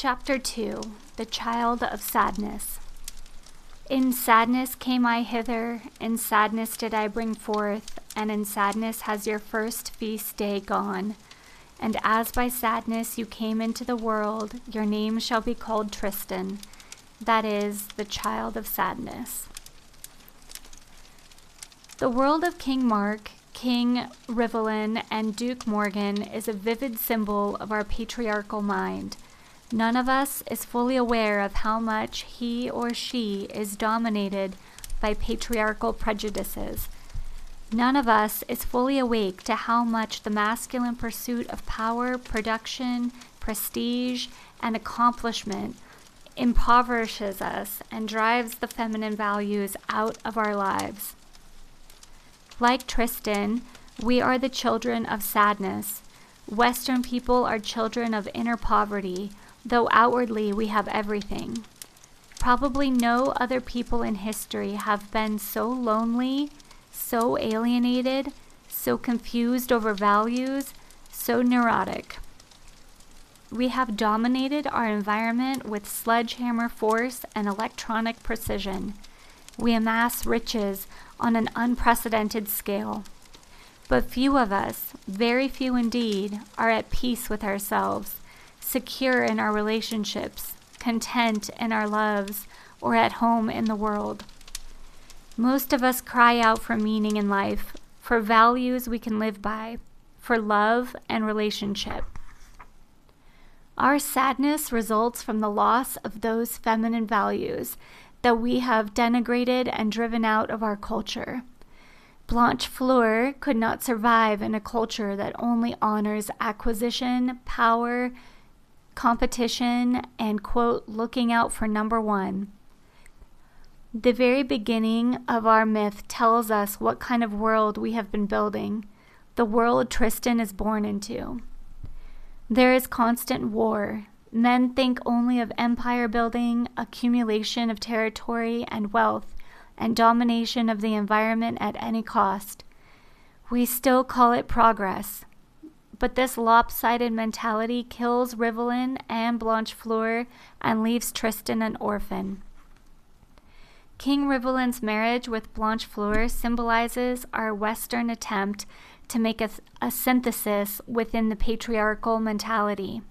Chapter 2. The Child of Sadness. In sadness came I hither, in sadness did I bring forth, and in sadness has your first feast day gone. And as by sadness you came into the world, your name shall be called Tristan, that is, the child of sadness. The world of King Mark, King Rivelin, and Duke Morgan is a vivid symbol of our patriarchal mind. None of us is fully aware of how much he or she is dominated by patriarchal prejudices. None of us is fully awake to how much the masculine pursuit of power, production, prestige, and accomplishment impoverishes us and drives the feminine values out of our lives. Like Tristan, we are the children of sadness. Western people are children of inner poverty, though outwardly we have everything. Probably no other people in history have been so lonely, so alienated, so confused over values, so neurotic. We have dominated our environment with sledgehammer force and electronic precision. We amass riches on an unprecedented scale. But few of us, very few indeed, are at peace with ourselves, secure in our relationships, content in our loves, or at home in the world. Most of us cry out for meaning in life, for values we can live by, for love and relationship. Our sadness results from the loss of those feminine values that we have denigrated and driven out of our culture. Blanche Fleur could not survive in a culture that only honors acquisition, power, competition, and, quote, looking out for number one. The very beginning of our myth tells us what kind of world we have been building, the world Tristan is born into. There is constant war. Men think only of empire building, accumulation of territory and wealth, and domination of the environment at any cost. We still call it progress. But this lopsided mentality kills Rivelin and Blanche Fleur and leaves Tristan an orphan. King Rivelin's marriage with Blanche Fleur symbolizes our Western attempt to make a synthesis within the patriarchal mentality.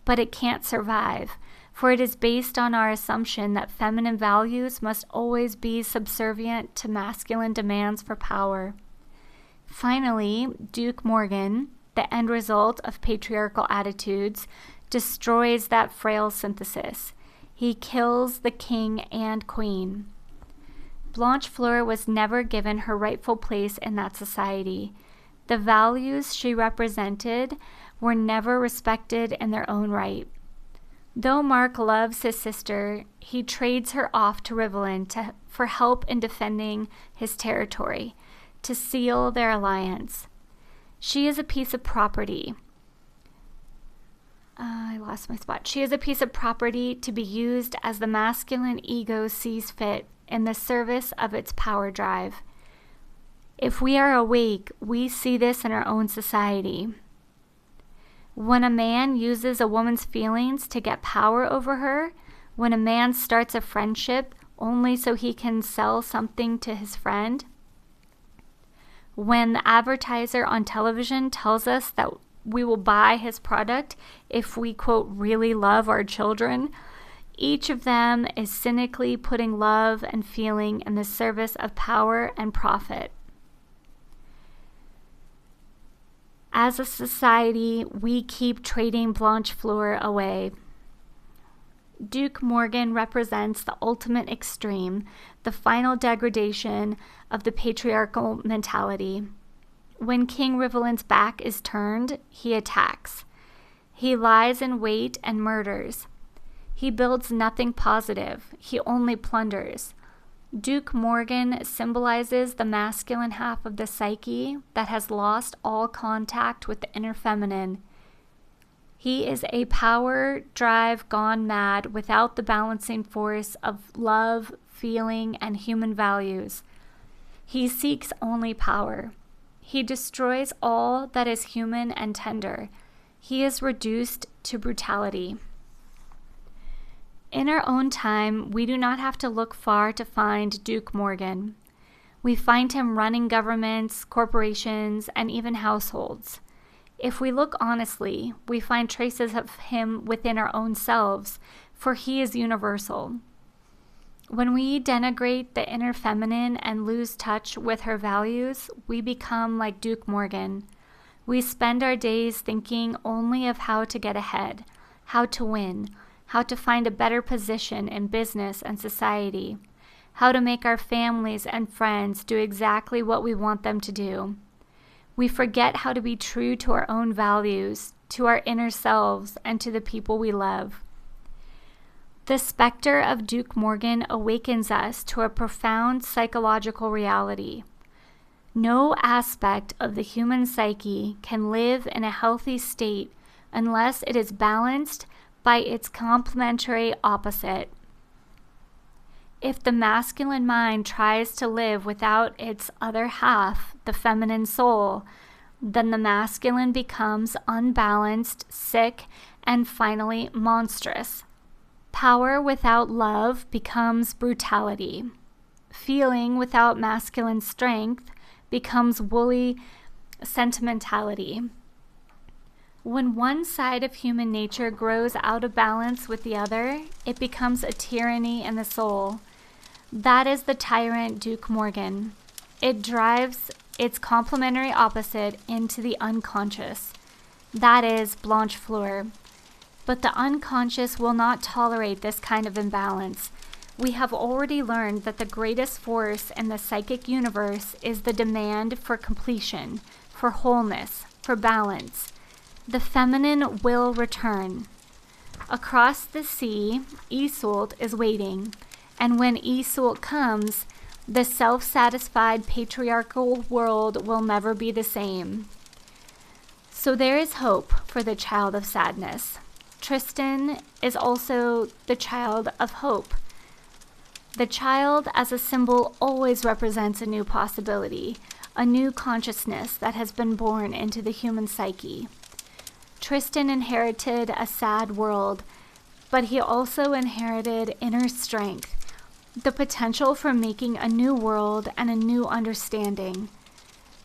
But it can't survive, for it is based on our assumption that feminine values must always be subservient to masculine demands for power. Finally, Duke Morgan, the end result of patriarchal attitudes, destroys that frail synthesis. He kills the king and queen. Blanche Fleur was never given her rightful place in that society. The values she represented were never respected in their own right. Though Mark loves his sister, he trades her off to Rivelin for help in defending his territory, to seal their alliance. She is a piece of property. She is a piece of property to be used as the masculine ego sees fit in the service of its power drive. If we are awake, we see this in our own society. When a man uses a woman's feelings to get power over her, when a man starts a friendship only so he can sell something to his friend, when the advertiser on television tells us that we will buy his product if we, quote, really love our children, each of them is cynically putting love and feeling in the service of power and profit. As a society, we keep trading Blanche Fleur away. Duke Morgan represents the ultimate extreme, the final degradation of the patriarchal mentality. When King Rivelin's back is turned, he attacks. He lies in wait and murders. He builds nothing positive. He only plunders. Duke Morgan symbolizes the masculine half of the psyche that has lost all contact with the inner feminine. He is a power drive gone mad without the balancing force of love, feeling, and human values. He seeks only power. He destroys all that is human and tender. He is reduced to brutality. In our own time, we do not have to look far to find Duke Morgan. We find him running governments, corporations, and even households. If we look honestly, we find traces of him within our own selves, for he is universal. When we denigrate the inner feminine and lose touch with her values, we become like Duke Morgan. We spend our days thinking only of how to get ahead, how to win, how to find a better position in business and society, how to make our families and friends do exactly what we want them to do. We forget how to be true to our own values, to our inner selves, and to the people we love. The specter of Duke Morgan awakens us to a profound psychological reality. No aspect of the human psyche can live in a healthy state unless it is balanced by its complementary opposite. If the masculine mind tries to live without its other half, the feminine soul, then the masculine becomes unbalanced, sick, and finally monstrous. Power without love becomes brutality. Feeling without masculine strength becomes woolly sentimentality. When one side of human nature grows out of balance with the other, it becomes a tyranny in the soul. That is the tyrant Duke Morgan. It drives its complementary opposite into the unconscious. That is Blanche Fleur. But the unconscious will not tolerate this kind of imbalance. We have already learned that the greatest force in the psychic universe is the demand for completion, for wholeness, for balance. The feminine will return. Across the sea, Iseult is waiting, and when Iseult comes, the self-satisfied patriarchal world will never be the same. So there is hope for the child of sadness. Tristan is also the child of hope. The child as a symbol always represents a new possibility, a new consciousness that has been born into the human psyche. Tristan inherited a sad world, but he also inherited inner strength, the potential for making a new world and a new understanding.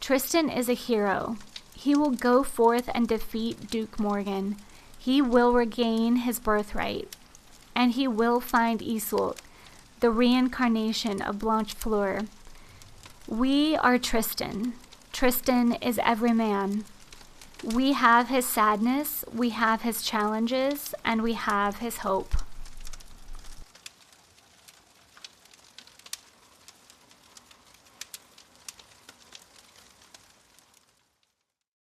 Tristan is a hero. He will go forth and defeat Duke Morgan. He will regain his birthright, and he will find Iseult, the reincarnation of Blanche Fleur. We are Tristan. Tristan is every man. We have his sadness, we have his challenges, and we have his hope.